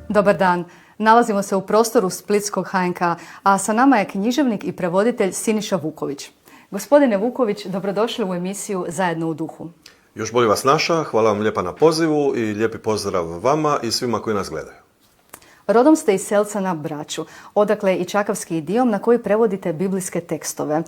Dobar dan. Nalazimo se u prostoru Splitskog HNK, a sa nama je književnik i prevoditelj Siniša Vuković. Gospodine Vuković, dobrodošli u emisiju Zajedno u duhu. Još bolje vas naša, hvala vam lijepa na pozivu i lijepi pozdrav vama i svima koji nas gledaju. Rodom ste iz Selca na Braču, odakle i čakavski idiom na koji prevodite biblijske tekstove.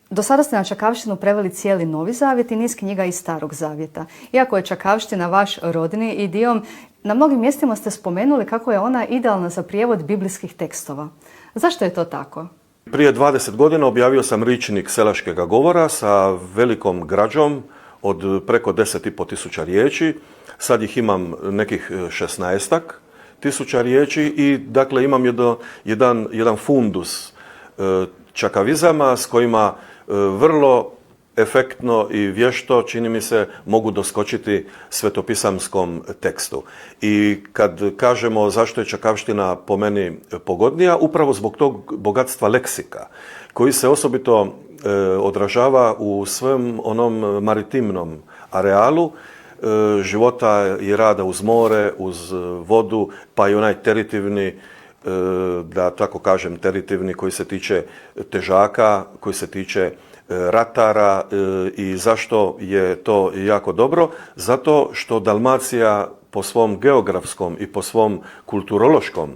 Do sada ste na čakavštinu preveli cijeli Novi Zavjet i niz knjiga iz Starog Zavjeta. Iako je čakavština vaš rodni idiom, na mnogim mjestima ste spomenuli kako je ona idealna za prijevod biblijskih tekstova. Zašto je to tako? Prije 20 godina objavio sam ričnik selaškega govora sa velikom građom od preko 10.500 riječi. Sad ih imam nekih 16.000 riječi i dakle imam jedan fundus čakavizama s kojima vrlo efektno i vješto, čini mi se, mogu doskočiti svetopisamskom tekstu. I kad kažemo zašto je čakavština po meni pogodnija, upravo zbog tog bogatstva leksika, koji se osobito odražava u svem onom maritimnom arealu života i rada uz more, uz vodu, pa i onaj teritivni, da tako kažem, teritivni koji se tiče težaka, koji se tiče ratara. I zašto je to jako dobro? Zato što Dalmacija po svom geografskom i po svom kulturološkom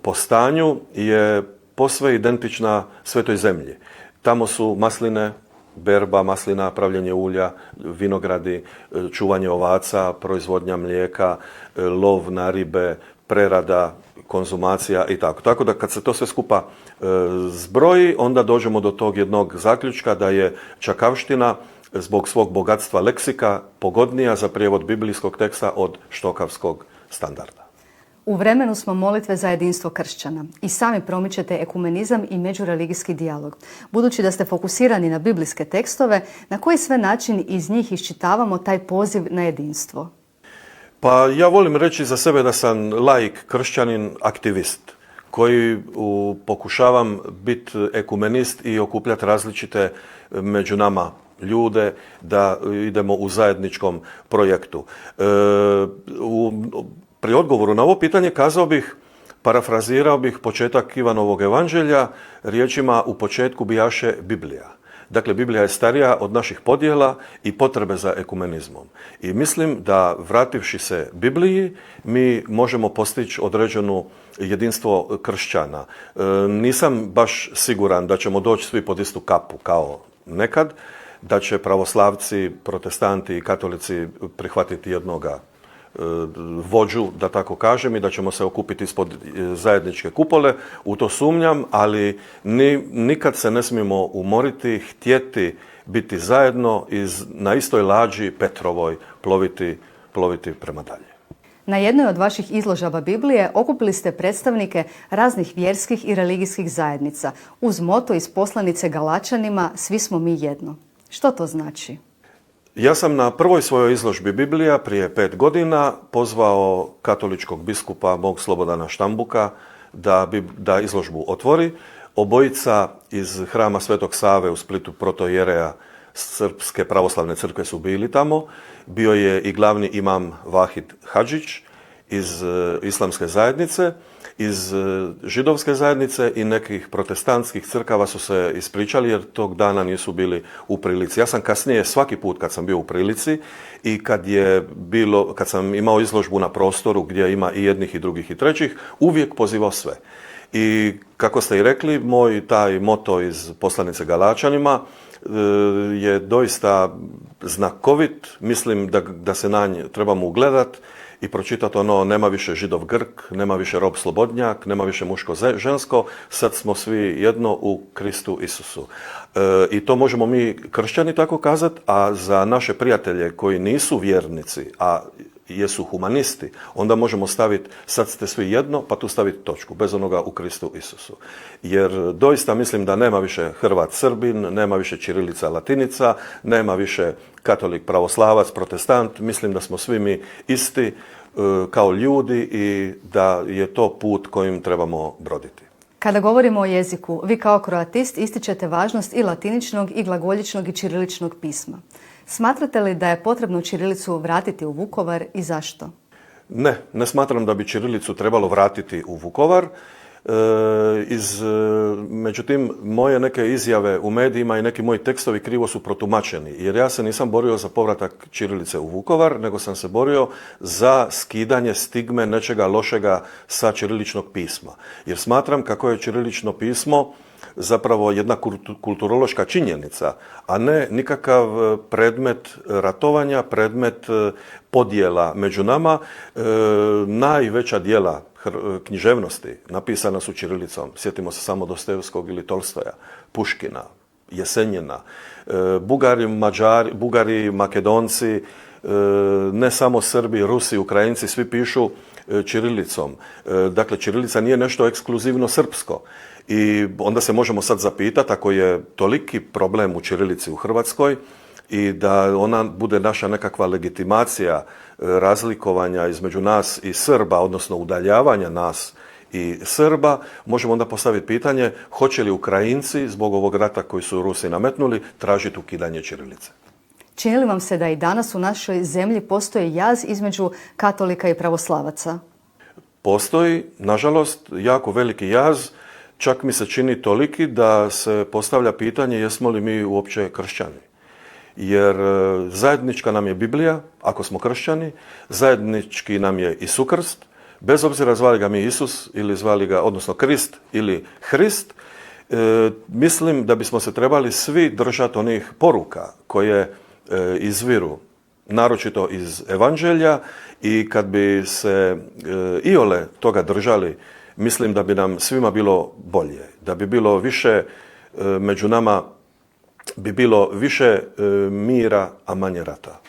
postanju je posve identična Svetoj zemlji. Tamo su masline, berba maslina, pravljenje ulja, vinogradi, čuvanje ovaca, proizvodnja mlijeka, lov na ribe, prerada, konzumacija i tako. Tako da kad se to sve skupa zbroji, onda dođemo do tog jednog zaključka da je čakavština zbog svog bogatstva leksika pogodnija za prijevod biblijskog teksta od štokavskog standarda. U vremenu smo molitve za jedinstvo kršćana i sami promičete ekumenizam i međureligijski dijalog. Budući da ste fokusirani na biblijske tekstove, na koji sve način iz njih iščitavamo taj poziv na jedinstvo? Pa ja volim reći za sebe da sam laik, kršćanin, aktivist, koji pokušavam biti ekumenist i okupljati različite među nama ljude, da idemo u zajedničkom projektu. Pri odgovoru na ovo pitanje parafrazirao bih početak Ivanovog evanđelja riječima: u početku bijaše Biblija. Dakle, Biblija je starija od naših podjela i potrebe za ekumenizmom. I mislim da, vrativši se Bibliji, mi možemo postići određeno jedinstvo kršćana. Nisam baš siguran da ćemo doći svi pod istu kapu kao nekad, da će pravoslavci, protestanti i katolici prihvatiti jednoga vođu, da tako kažem, i da ćemo se okupiti ispod zajedničke kupole. U to sumnjam, ali nikad se ne smijemo umoriti, htjeti biti zajedno na istoj lađi Petrovoj ploviti prema dalje. Na jednoj od vaših izložaba Biblije okupili ste predstavnike raznih vjerskih i religijskih zajednica uz moto iz poslanice Galačanima: svi smo mi jedno. Što to znači? Ja sam na prvoj svojoj izložbi Biblija prije 5 godina pozvao katoličkog biskupa mog Slobodana Štambuka da izložbu otvori. Obojica iz hrama Svetog Save u Splitu, protoijereja Srpske pravoslavne crkve, su bili tamo. Bio je i glavni imam Vahid Hadžić iz islamske zajednice. Iz židovske zajednice i nekih protestantskih crkava su se ispričali jer tog dana nisu bili u prilici. Ja sam kasnije, svaki put kad sam bio u prilici i kad sam imao izložbu na prostoru gdje ima i jednih i drugih i trećih, uvijek pozivao sve. I kako ste i rekli, moj taj moto iz poslanice Galačanima je doista znakovit. Mislim da se na nje trebamo ugledati i pročitati ono: nema više Židov Grk, nema više rob slobodnjak, nema više muško žensko, sad smo svi jedno u Kristu Isusu. I to možemo mi kršćani tako kazati, a za naše prijatelje koji nisu vjernici, a jesu humanisti, onda možemo staviti: sad ste svi jedno, pa tu staviti točku, bez onoga u Kristu Isusu. Jer doista mislim da nema više Hrvat Srbin, nema više ćirilica latinica, nema više katolik pravoslavac, protestant. Mislim da smo svi mi isti kao ljudi i da je to put kojim trebamo broditi. Kada govorimo o jeziku, vi kao kroatist ističete važnost i latiničnog i glagoljičnog i ćiriličnog pisma. Smatrate li da je potrebno ćirilicu vratiti u Vukovar i zašto? Ne smatram da bi ćirilicu trebalo vratiti u Vukovar. Međutim, moje neke izjave u medijima i neki moji tekstovi krivo su protumačeni, jer ja se nisam borio za povratak ćirilice u Vukovar, nego sam se borio za skidanje stigme nečega lošega sa ćiriličnog pisma. Jer smatram kako je ćirilično pismo zapravo jedna kulturološka činjenica, a ne nikakav predmet ratovanja, predmet podjela među nama. Najveća djela književnosti napisana su ćirilicom. Sjetimo se samo Dostojevskog ili Tolstoja, Puškina, Jesenjina, Bugari, Makedonci, ne samo Srbi, Rusi, Ukrajinci, svi pišu ćirilicom. Dakle, ćirilica nije nešto ekskluzivno srpsko. I onda se možemo sad zapitati, ako je toliki problem u ćirilici u Hrvatskoj i da ona bude naša nekakva legitimacija razlikovanja između nas i Srba, odnosno udaljavanja nas i Srba, možemo onda postaviti pitanje hoće li Ukrajinci zbog ovog rata koji su Rusi nametnuli tražiti ukidanje ćirilice. Čini li vam se da i danas u našoj zemlji postoji jaz između katolika i pravoslavaca? Postoji, nažalost, jako veliki jaz. Čak mi se čini toliki da se postavlja pitanje jesmo li mi uopće kršćani. Jer zajednička nam je Biblija, ako smo kršćani, zajednički nam je i sukrst, bez obzira zvali ga mi Isus ili zvali ga, odnosno Krist ili Hrist. Mislim da bismo se trebali svi držati onih poruka koje izviru, naročito iz Evanđelja, i kad bi se iole toga držali, mislim da bi nam svima bilo bolje, da bi bilo više među nama, bi bilo više mira, a manje rata.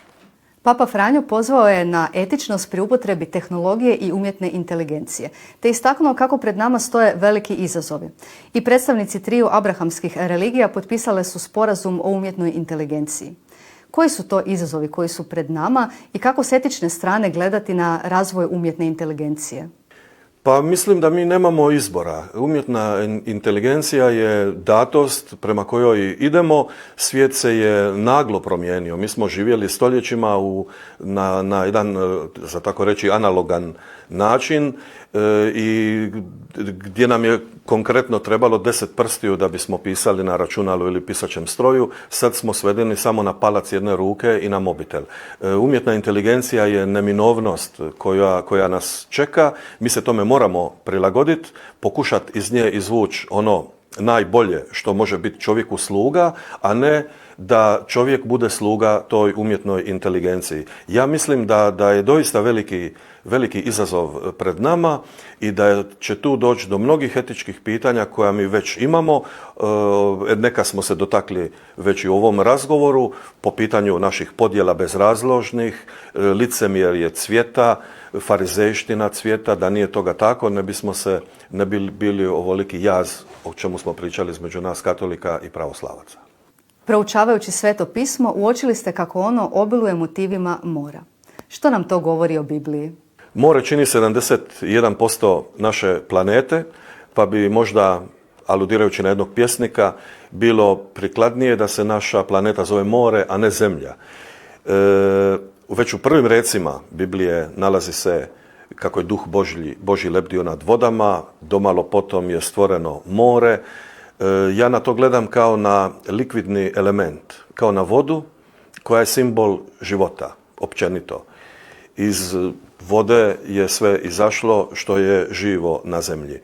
Papa Franjo pozvao je na etičnost pri upotrebi tehnologije i umjetne inteligencije, te istaknuo kako pred nama stoje veliki izazovi. I predstavnici triju abrahamskih religija potpisale su sporazum o umjetnoj inteligenciji. Koji su to izazovi koji su pred nama i kako s etične strane gledati na razvoj umjetne inteligencije? Pa mislim da mi nemamo izbora. Umjetna inteligencija je datost prema kojoj idemo. Svijet se je naglo promijenio. Mi smo živjeli stoljećima na jedan, za tako reći, analogan način i gdje nam je konkretno trebalo 10 prstiju da bismo pisali na računalu ili pisaćem stroju. Sad smo svedeni samo na palac jedne ruke i na mobitel. Umjetna inteligencija je neminovnost koja nas čeka. Mi se tome moramo prilagoditi, pokušati iz nje izvući ono najbolje što može biti čovjeku sluga, a ne da čovjek bude sluga toj umjetnoj inteligenciji. Ja mislim da je doista veliki izazov pred nama i da će tu doći do mnogih etičkih pitanja koja mi već imamo. Neka smo se dotakli već i u ovom razgovoru po pitanju naših podjela bezrazložnih, licemjerje cvijeta, farizejština cvijeta. Da nije toga tako, ne bi bili ovoliki jaz o čemu smo pričali između nas katolika i pravoslavaca. Proučavajući Sveto pismo, uočili ste kako ono obiluje motivima mora. Što nam to govori o Bibliji? More čini 71% naše planete, pa bi možda, aludirajući na jednog pjesnika, bilo prikladnije da se naša planeta zove more, a ne zemlja. Već u prvim recima Biblije nalazi se kako je duh Božji lebdio nad vodama, domalo potom je stvoreno more. Ja na to gledam kao na likvidni element, kao na vodu koja je simbol života, općenito. Iz vode je sve izašlo što je živo na zemlji.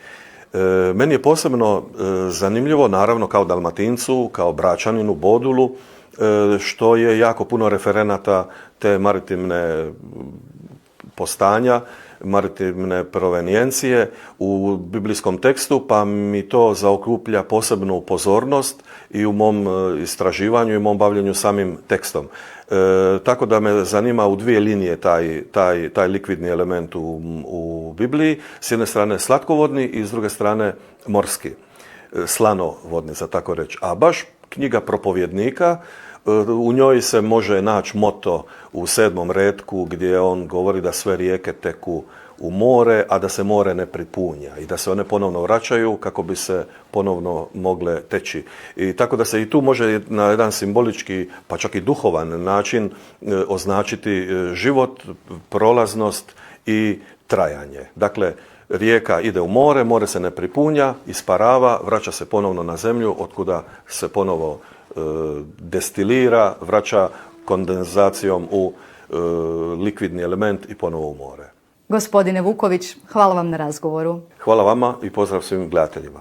Meni je posebno zanimljivo, naravno kao Dalmatincu, kao Bračaninu, Bodulu, što je jako puno referenata te maritimne postanja, maritimne provenijencije u biblijskom tekstu, pa mi to zaokuplja posebnu pozornost i u mom istraživanju i mom bavljenju samim tekstom. Tako da me zanima u dvije linije taj likvidni element u Bibliji. S jedne strane slatkovodni i s druge strane morski, slanovodni, za tako reći. A baš knjiga Propovjednika, u njoj se može naći moto u 7. retku gdje on govori da sve rijeke teku u more, a da se more ne pripunja i da se one ponovno vraćaju kako bi se ponovno mogle teći. I tako da se i tu može na jedan simbolički, pa čak i duhovan način označiti život, prolaznost i trajanje. Dakle, rijeka ide u more, more se ne pripunja, isparava, vraća se ponovno na zemlju, otkuda se ponovo destilira, vraća kondenzacijom u likvidni element i ponovo u more. Gospodine Vuković, hvala vam na razgovoru. Hvala vama i pozdrav svim gledateljima.